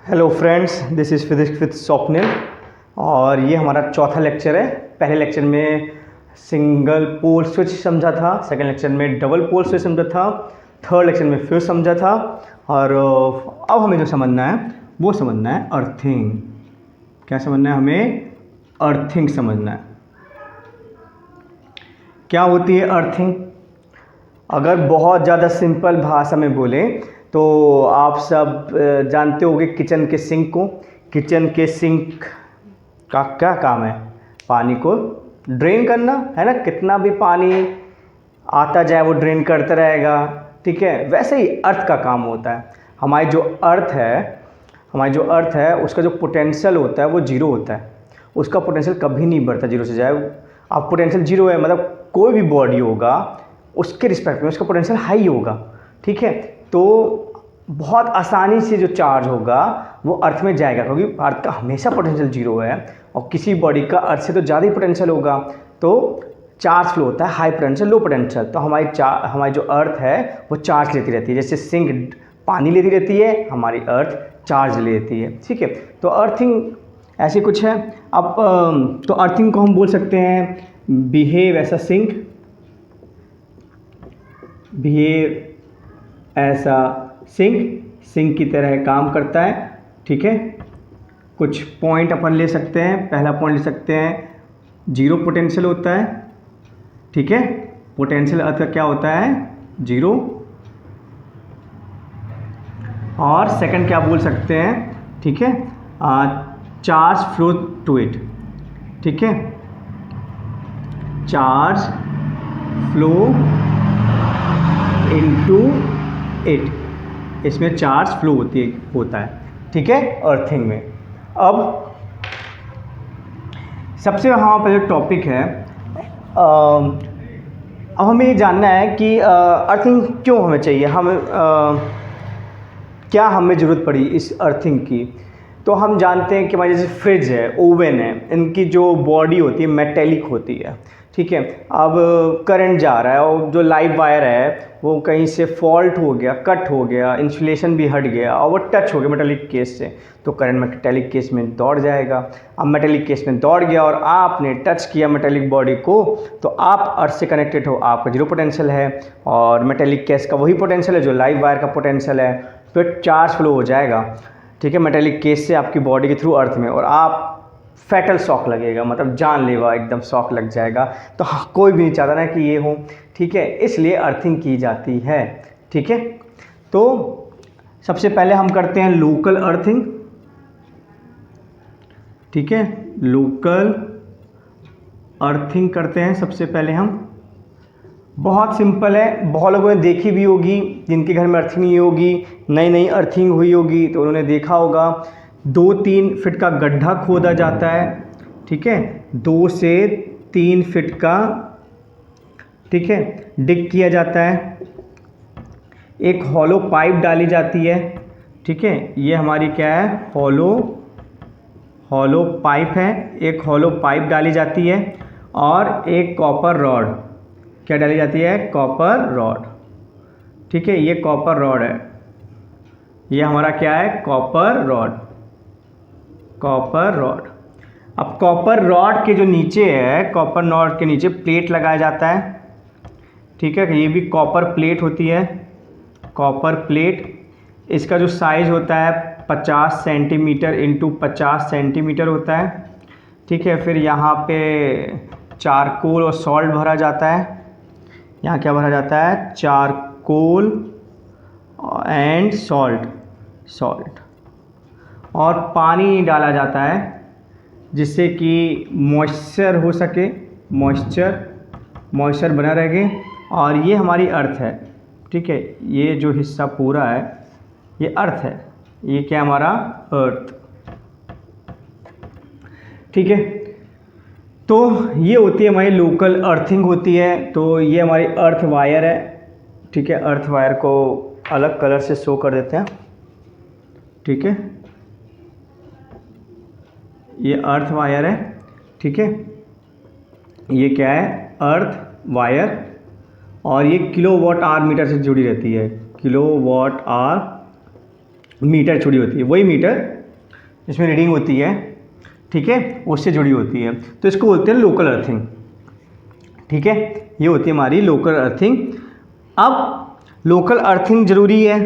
Hello friends, this is physics with Swapnil और ये हमारा चौथा लेक्चर है। पहले लेक्चर में सिंगल पोल स्विच समझा था, सेकंड लेक्चर में डबल पोल स्विच समझा था, थर्ड लेक्चर में फ्यूज समझा था और अब हमें जो समझना है वो समझना है अर्थिंग। क्या समझना है हमें? अर्थिंग समझना है। क्या होती है अर्थिंग? अगर बहुत ज़्यादा सिंपल भाषा में बोले तो आप सब जानते होंगे किचन के सिंक को। किचन के सिंक का क्या काम है? पानी को ड्रेन करना, है ना। कितना भी पानी आता जाए वो ड्रेन करता रहेगा, ठीक है। वैसे ही अर्थ का काम होता है। हमारी जो अर्थ है उसका जो पोटेंशियल होता है वो जीरो होता है। उसका पोटेंशियल कभी नहीं बढ़ता जीरो से जाए। अब पोटेंशियल जीरो है मतलब कोई भी बॉडी होगा उसके रिस्पेक्ट में उसका पोटेंशियल हाई होगा, ठीक है। तो बहुत आसानी से जो चार्ज होगा वो अर्थ में जाएगा, क्योंकि अर्थ का हमेशा पोटेंशियल जीरो है और किसी बॉडी का अर्थ से तो ज़्यादा ही पोटेंशियल होगा। तो चार्ज फ्लो होता है हाई पोटेंशियल लो पोटेंशियल। तो हमारी जो अर्थ है वो चार्ज लेती रहती है। जैसे सिंक पानी लेती रहती है, हमारी अर्थ चार्ज लेती है, ठीक है। तो अर्थिंग ऐसी कुछ है। अब तो अर्थिंग को हम बोल सकते हैं behave as a sink, behave ऐसा सिंक की तरह काम करता है, ठीक है। कुछ पॉइंट अपन ले सकते हैं। पहला पॉइंट ले सकते हैं जीरो पोटेंशियल होता है, ठीक है। पोटेंशियल अर्थ का क्या होता है? जीरो। और सेकंड क्या बोल सकते हैं, ठीक है, चार्ज फ्लो टू इट, ठीक है। चार्ज फ्लो इनटू इट, इसमें चार्ज फ्लो होता है, ठीक है, अर्थिंग में। अब सबसे हमारा पहले टॉपिक है, अब हमें ये जानना है कि अर्थिंग क्यों हमें चाहिए, क्या हमें ज़रूरत पड़ी इस अर्थिंग की। तो हम जानते हैं कि हमारे जैसे फ्रिज है, ओवन है, इनकी जो बॉडी होती है मेटेलिक होती है, ठीक है। अब करंट जा रहा है और जो लाइव वायर है वो कहीं से फॉल्ट हो गया, कट हो गया, इंसुलेशन भी हट गया और वो टच हो गया मेटेलिक केस से, तो करंट मेटेलिक केस में दौड़ जाएगा। अब मेटेलिक केस में दौड़ गया और आपने टच किया मेटेलिक बॉडी को, तो आप अर्थ से कनेक्टेड हो, आपका जीरो पोटेंशियल है और मेटेलिक केस का वही पोटेंशियल है जो लाइव वायर का पोटेंशियल है, तो चार्ज फ्लो हो जाएगा, ठीक है, मेटेलिक केस से आपकी बॉडी के थ्रू अर्थ में, और आप फैटल शॉक लगेगा, मतलब जानलेवा एकदम शॉक लग जाएगा। तो कोई भी नहीं चाहता ना कि ये हो, ठीक है। इसलिए अर्थिंग की जाती है, ठीक है। तो सबसे पहले हम करते हैं लोकल अर्थिंग, ठीक है। लोकल अर्थिंग करते हैं सबसे पहले हम। बहुत सिंपल है, बहुत लोगों ने देखी भी होगी, जिनके घर में अर्थिंग नहीं होगी, नई नई अर्थिंग हुई होगी तो उन्होंने देखा होगा 2-3 फीट का गड्ढा खोदा जाता है, ठीक है। 2 से 3 फीट का, ठीक है, डिग किया जाता है। एक हॉलो पाइप डाली जाती है, ठीक है। ये हमारी क्या है? हॉलो पाइप है। एक हॉलो पाइप डाली जाती है और एक कॉपर रॉड, क्या डाली जाती है? कॉपर रॉड, ठीक है। ये कॉपर रॉड है, ये हमारा क्या है? Copper rod. अब कॉपर रॉड के जो नीचे है, कॉपर रॉड के नीचे प्लेट लगाया जाता है, ठीक है। ये भी कॉपर प्लेट होती है, कॉपर प्लेट। इसका जो साइज़ होता है 50 सेंटीमीटर इंटू 50 सेंटीमीटर होता है, ठीक है। फिर यहाँ पे चारकोल और सॉल्ट भरा जाता है। यहाँ क्या भरा जाता है? चारकोल एंड सॉल्ट और पानी डाला जाता है जिससे कि मॉइस्चर हो सके, मॉइस्चर बना रहे। और ये हमारी अर्थ है, ठीक है। ये जो हिस्सा पूरा है ये अर्थ है, ये क्या हमारा? अर्थ, ठीक है। तो ये होती है हमारी लोकल अर्थिंग होती है। तो ये हमारी अर्थ वायर है, ठीक है। अर्थ वायर को अलग कलर से शो कर देते हैं, ठीक है। ये अर्थ वायर है, ठीक है। ये क्या है? Earth wire. और ये किलोवाट आवर मीटर से जुड़ी रहती है, किलोवाट आवर मीटर जुड़ी होती है, वही मीटर जिसमें रीडिंग होती है, ठीक है, उससे जुड़ी होती है। तो इसको बोलते हैं लोकल अर्थिंग, ठीक है, ये होती है हमारी लोकल अर्थिंग। अब लोकल अर्थिंग ज़रूरी है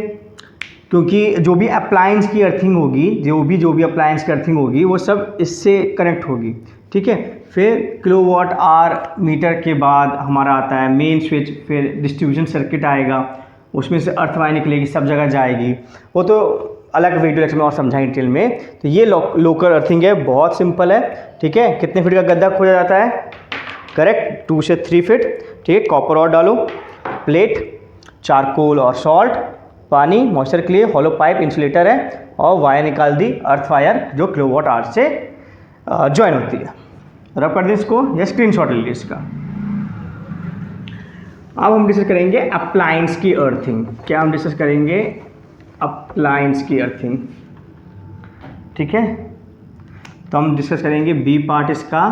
क्योंकि जो भी अप्लायंस की अर्थिंग होगी, जो भी अप्लायंस की अर्थिंग होगी वो सब इससे कनेक्ट होगी, ठीक है। फिर किलोवाट आवर मीटर के बाद हमारा आता है मेन स्विच, फिर डिस्ट्रीब्यूशन सर्किट आएगा, उसमें से अर्थ वायर निकलेगी, सब जगह जाएगी, वो तो अलग वीडियो लेक्चर में और समझाएंगे डिटेल में। तो ये लोकल अर्थिंग है, बहुत सिंपल है, ठीक है। कितने फीट का गड्ढा खोदा जाता है? करेक्ट, 2 से 3 फीट, ठीक है। कॉपर रॉड डालो, प्लेट, चारकोल और सॉल्ट, पानी, मॉइस्चर के लिए, हॉलो पाइप इंसुलेटर है, और वायर निकाल दी, अर्थ वायर जो किलोवाट आवर से ज्वाइन होती है। रब कर दें इसको या स्क्रीनशॉट ले लीजिए इसका। अब हम डिस्कस करेंगे अप्लायंस की अर्थिंग। क्या हम डिस्कस करेंगे? अप्लायंस की अर्थिंग, ठीक है। तो हम डिस्कस करेंगे बी पार्ट इसका,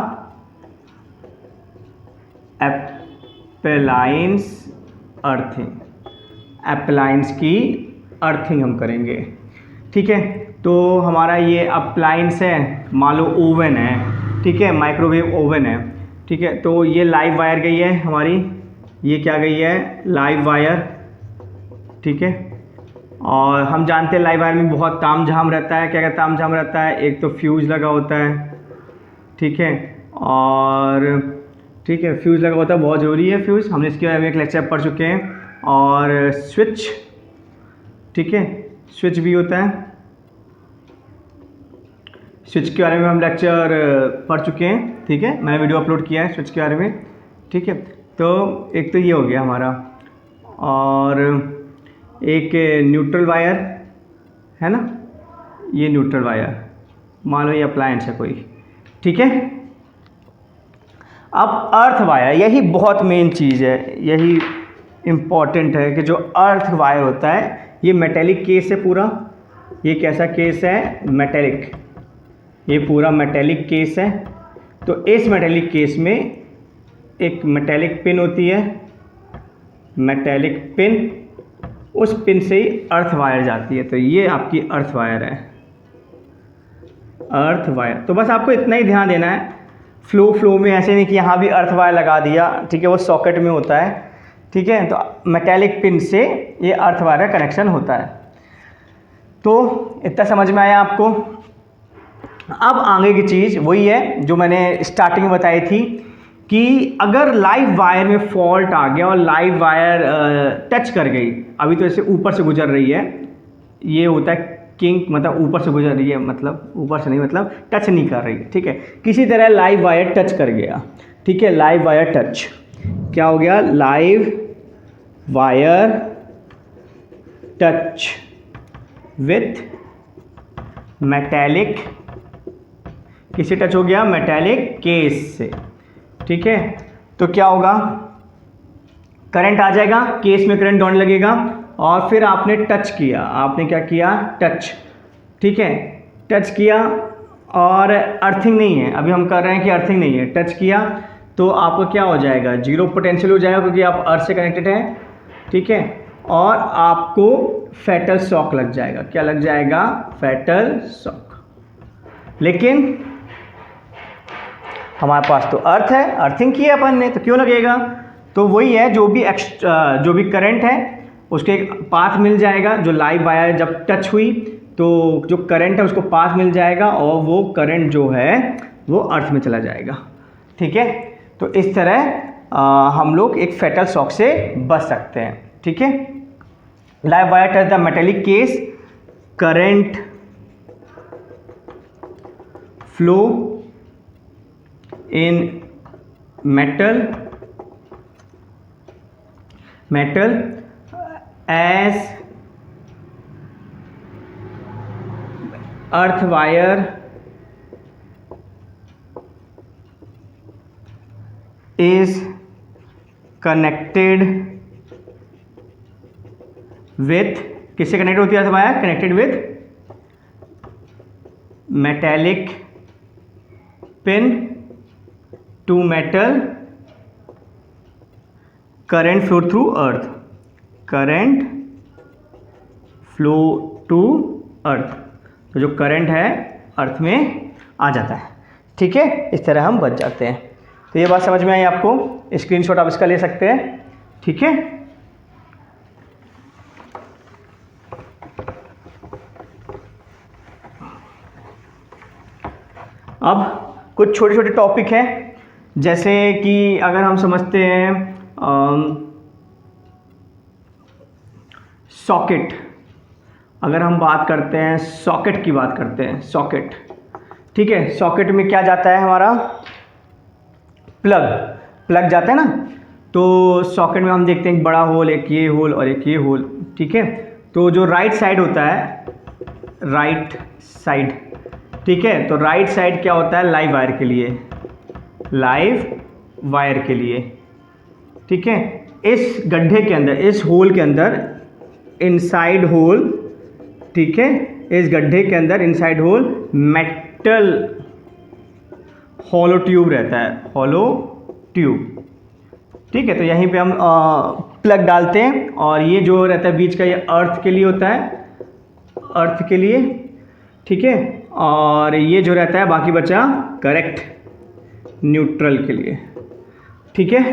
अप्लायंस अर्थिंग, अप्लायंस की अर्थिंग हम करेंगे, ठीक है। तो हमारा ये अप्लायंस है, मान लो ओवन है, ठीक है, माइक्रोवेव ओवन है, ठीक है। तो ये लाइव वायर गई है हमारी, ये क्या गई है? लाइव वायर, ठीक है। और हम जानते हैं लाइव वायर में बहुत ताम झाम रहता है। क्या क्या ताम झाम रहता है? एक तो फ्यूज़ लगा होता है, ठीक है, और ठीक है, फ्यूज़ लगा होता है, बहुत ज़रूरी है फ्यूज़, हमने इसके बारे में एक लेक्चर पढ़ चुके हैं। और स्विच, ठीक है, स्विच भी होता है, स्विच के बारे में हम लेक्चर पढ़ चुके हैं, ठीक है, मैंने वीडियो अपलोड किया है स्विच के बारे में, ठीक है। तो एक तो ये हो गया हमारा, और एक न्यूट्रल वायर है ना, ये न्यूट्रल वायर, मान लो ये अप्लायंस है कोई, ठीक है। अब अर्थ वायर, यही बहुत मेन चीज़ है, यही इम्पॉर्टेंट है कि जो अर्थ वायर होता है, ये मेटेलिक केस है पूरा। ये कैसा केस है? मेटेलिक, ये पूरा मेटेलिक केस है। तो इस मेटेलिक केस में एक मेटेलिक पिन होती है, मेटेलिक पिन, उस पिन से ही अर्थ वायर जाती है। तो ये आपकी अर्थ वायर है, अर्थ वायर। तो बस आपको इतना ही ध्यान देना है, फ्लो में ऐसे नहीं कि यहाँ भी अर्थ वायर लगा दिया, ठीक है, वो सॉकेट में होता है, ठीक है। तो मेटेलिक पिन से ये अर्थ वायर का कनेक्शन होता है। तो इतना समझ में आया आपको? अब आगे की चीज़ वही है जो मैंने स्टार्टिंग में बताई थी कि अगर लाइव वायर में फॉल्ट आ गया और लाइव वायर टच कर गई, अभी तो ऐसे ऊपर से गुजर रही है, ये होता है किंक, मतलब ऊपर से गुजर रही है, मतलब ऊपर से नहीं, मतलब टच नहीं कर रही, ठीक है। किसी तरह लाइव वायर टच कर गया, ठीक है, लाइव वायर टच, क्या हो गया? Live wire touch with metallic, किससे टच हो गया? मेटेलिक केस से, ठीक है। तो क्या होगा? करंट आ जाएगा, केस में करंट दौड़ने लगेगा, और फिर आपने टच किया, आपने क्या किया? टच, ठीक है, टच किया, और अर्थिंग नहीं है, अभी हम कर रहे हैं कि अर्थिंग नहीं है, टच किया तो आपको क्या हो जाएगा? जीरो पोटेंशियल हो जाएगा क्योंकि आप अर्थ से कनेक्टेड हैं, ठीक है। और आपको फैटल शॉक लग जाएगा। क्या लग जाएगा? Fatal shock. लेकिन हमारे पास तो अर्थ है, अर्थिंग की है अपन ने, तो क्यों लगेगा? तो वही है, जो भी करंट है उसके एक पाथ मिल जाएगा। जो लाइव वायर जब टच हुई तो जो करंट है उसको पाथ मिल जाएगा, और वो करंट जो है वो अर्थ में चला जाएगा, ठीक है। तो इस तरह हम लोग एक फैटल शॉक से बच सकते हैं, ठीक है। Live wire touch the metallic case, current flow in metal as earth wire is connected with, किससे कनेक्ट होती है earth wire? Connected with metallic pin to metal, current flow through earth, current flow to अर्थ, तो जो current है अर्थ में आ जाता है। ठीक है, इस तरह हम बच जाते हैं। तो ये बात समझ में आई आपको, स्क्रीनशॉट आप इसका ले सकते हैं। ठीक है, अब कुछ छोटे छोटे टॉपिक हैं, जैसे कि अगर हम समझते हैं सॉकेट, अगर हम बात करते हैं सॉकेट की बात करते हैं, सॉकेट। ठीक है, सॉकेट में क्या जाता है हमारा, प्लग जाता है ना। तो सॉकेट में हम देखते हैं एक बड़ा होल, एक ये होल और एक ये होल। ठीक है, तो जो राइट साइड होता है, राइट साइड, ठीक है, तो राइट साइड क्या होता है, लाइव वायर के लिए, लाइव वायर के लिए। ठीक है, इस गड्ढे के अंदर, इस होल के अंदर, इनसाइड होल, ठीक है, इस गड्ढे के अंदर inside hole metal hollow tube रहता है, हॉलो ट्यूब। ठीक है, तो यहीं पे हम प्लग डालते हैं, और ये जो रहता है बीच का, ये अर्थ के लिए होता है, अर्थ के लिए। ठीक है, और ये जो रहता है बाकी बचा करेक्ट, न्यूट्रल के लिए। ठीक है,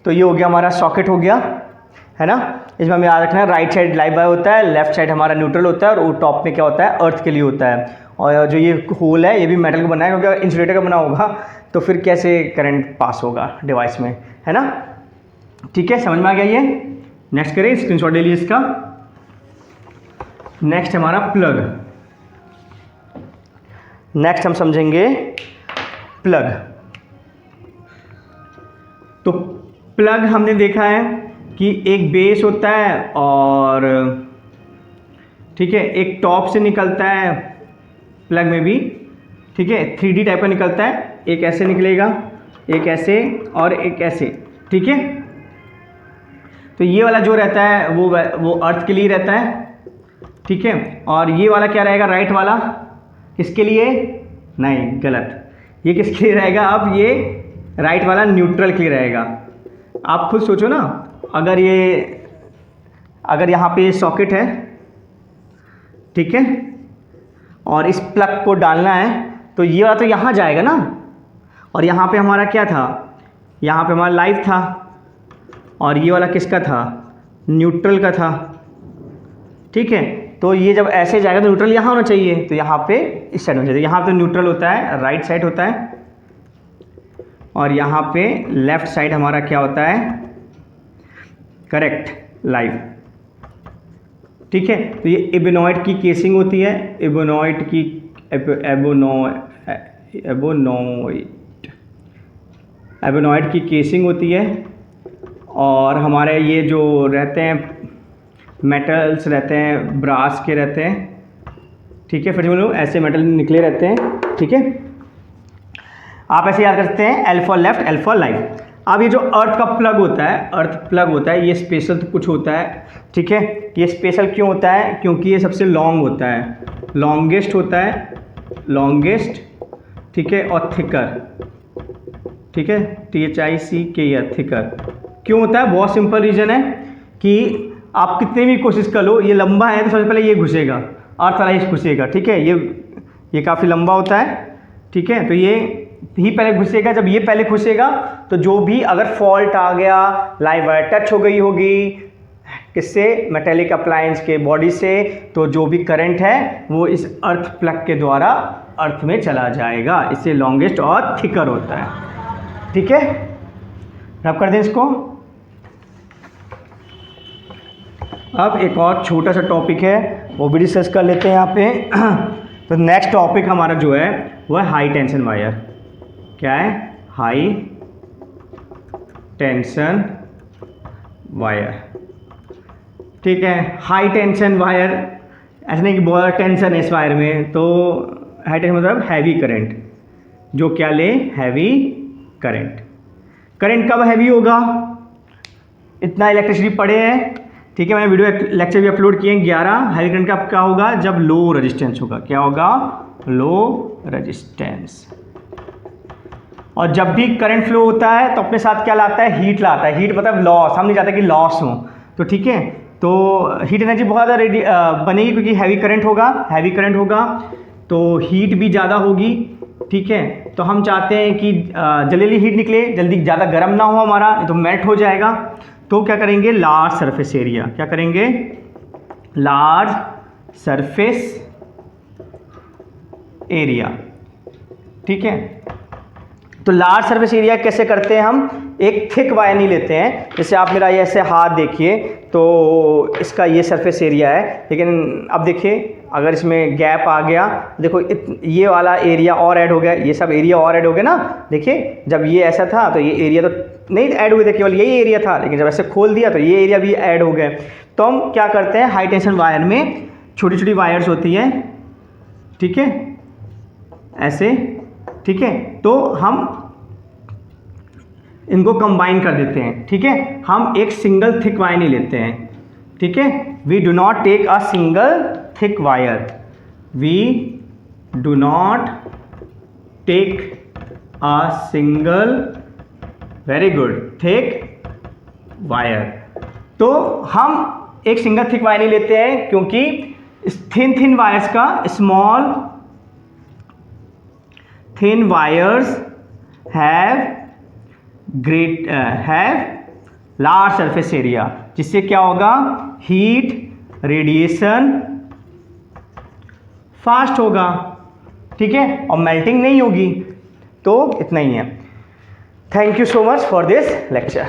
तो ये हो गया हमारा सॉकेट हो गया, है ना। इसमें हमें याद रखना है राइट साइड लाइव वायर होता है, लेफ्ट साइड हमारा न्यूट्रल होता है, और वो टॉप में क्या होता है, अर्थ के लिए होता है। और जो ये होल है ये भी मेटल का बना है, क्योंकि इंसुलेटर का बना होगा तो फिर कैसे करंट पास होगा डिवाइस में, है ना। ठीक है, समझ में आ गया ये। नेक्स्ट करें, स्क्रीनशॉट ले लीजिए इसका। नेक्स्ट हमारा प्लग। नेक्स्ट हम समझेंगे प्लग। तो प्लग हमने देखा है कि एक बेस होता है, और ठीक है एक टॉप से निकलता है प्लग में भी। ठीक है, 3D टाइप का निकलता है, एक ऐसे निकलेगा, एक ऐसे और एक ऐसे। ठीक है, तो ये वाला जो रहता है वो अर्थ के लिए रहता है। ठीक है, और ये वाला क्या रहेगा, राइट वाला किसके लिए, नहीं गलत, ये किसके लिए रहेगा, अब ये राइट वाला न्यूट्रल के लिए रहेगा। आप खुद सोचो ना, अगर यहाँ पे सॉकेट है, ठीक है, और इस प्लग को डालना है, तो ये वाला तो यहाँ जाएगा ना, और यहाँ पे हमारा क्या था, यहाँ पे हमारा लाइव था, और ये वाला किसका था, न्यूट्रल का था। ठीक है, तो ये जब ऐसे जाएगा तो न्यूट्रल यहाँ होना चाहिए, तो यहाँ पे इस साइड होना चाहिए। यहाँ पे न्यूट्रल होता है, राइट साइड होता है, और यहाँ पे लेफ्ट साइड हमारा क्या होता है, करेक्ट, लाइव। ठीक है, तो ये एबोनॉइड की केसिंग होती है, एबोनॉइड की केसिंग होती है। और हमारे ये जो रहते हैं मेटल्स रहते हैं, ब्रास के रहते हैं। ठीक है, फिर बोलो ऐसे मेटल निकले रहते हैं। ठीक है, आप ऐसे याद कर सकते हैं, L for left, L for live. अब ये जो अर्थ का प्लग होता है, अर्थ प्लग होता है, ये स्पेशल तो कुछ होता है। ठीक है, ये स्पेशल क्यों होता है, क्योंकि ये सबसे लॉन्ग होता है, लॉन्गेस्ट होता है, लॉन्गेस्ट। ठीक है, और थिकर। ठीक है, THICKER, थिकर। क्यों होता है, बहुत सिंपल रीज़न है कि आप कितनी भी कोशिश कर लो, ये लंबा है तो सबसे पहले ये घुसेगा, अर्थ वाला ये घुसेगा। ठीक है, ये काफ़ी लंबा होता है। ठीक है, तो ये ही पहले घुसेगा। जब ये पहले घुसेगा तो जो भी अगर फॉल्ट आ गया, लाइव वायर टच हो गई होगी किससे, मेटेलिक अप्लायंस के बॉडी से, तो जो भी करंट है वो इस अर्थ प्लग के द्वारा अर्थ में चला जाएगा। इससे लॉन्गेस्ट और थिकर होता है। ठीक है, रब कर दें इसको। अब एक और छोटा सा टॉपिक है, वो भी डिस्कस कर लेते हैं यहाँ पे। तो नेक्स्ट टॉपिक हमारा जो है वो है हाई टेंशन वायर। क्या है, हाई टेंशन वायर। ठीक है, हाई टेंशन वायर, ऐसा नहीं कि बहुत टेंशन है इस वायर में, तो हाई टेंशन मतलब हैवी करंट, जो क्या ले, हैवी करंट। करंट कब हैवी होगा, इतना इलेक्ट्रिसिटी पड़े हैं। ठीक है, मैंने वीडियो लेक्चर भी अपलोड किए हैं 11। हैवी करंट का क्या होगा, जब लो रेजिस्टेंस होगा। क्या होगा, लो रेजिस्टेंस। और जब भी करंट फ्लो होता है तो अपने साथ क्या लाता है, हीट लाता है। हीट मतलब लॉस, हम नहीं चाहते कि लॉस हो। तो ठीक है, तो हीट एनर्जी बहुत ज़्यादा बनेगी क्योंकि हैवी करंट होगा तो हीट भी ज़्यादा होगी, ठीक है। तो हम चाहते हैं कि जल्दी जल्दी हीट निकले, जल्दी ज़्यादा गर्म ना हो हमारा, नहीं तो मेल्ट हो जाएगा। तो क्या करेंगे, लार्ज सरफेस एरिया, क्या करेंगे, लार्ज सरफेस एरिया, ठीक है। तो लार्ज सरफेस एरिया कैसे करते हैं हम, एक थिक वायर नहीं लेते हैं, जैसे आप मेरा ये ऐसे हाथ देखिए तो इसका ये सरफेस एरिया है, लेकिन अब देखिए अगर इसमें गैप आ गया, देखो ये वाला एरिया और ऐड हो गया, ये सब एरिया और ऐड हो गया ना। देखिए जब ये ऐसा था तो ये एरिया तो नहीं ऐड हुए थे, केवल यही एरिया था, लेकिन जब ऐसे खोल दिया तो ये एरिया भी ऐड हो गए। तो हम क्या करते हैं, हाई टेंशन वायर में छोटी छोटी वायर्स होती हैं, ठीक है, ऐसे, ठीक है। तो हम इनको कंबाइन कर देते हैं, ठीक है। हम एक सिंगल थिक वायर नहीं लेते हैं, ठीक है। We do not take a single thick wire, we do not take a single, very good, thick wire. तो हम एक सिंगल थिक वायर नहीं लेते हैं क्योंकि थिन वायर्स का small thin wires have large surface area, जिससे क्या होगा, हीट रेडिएशन फास्ट होगा, ठीक है, और मेल्टिंग नहीं होगी। तो इतना ही है। Thank you so much for this lecture.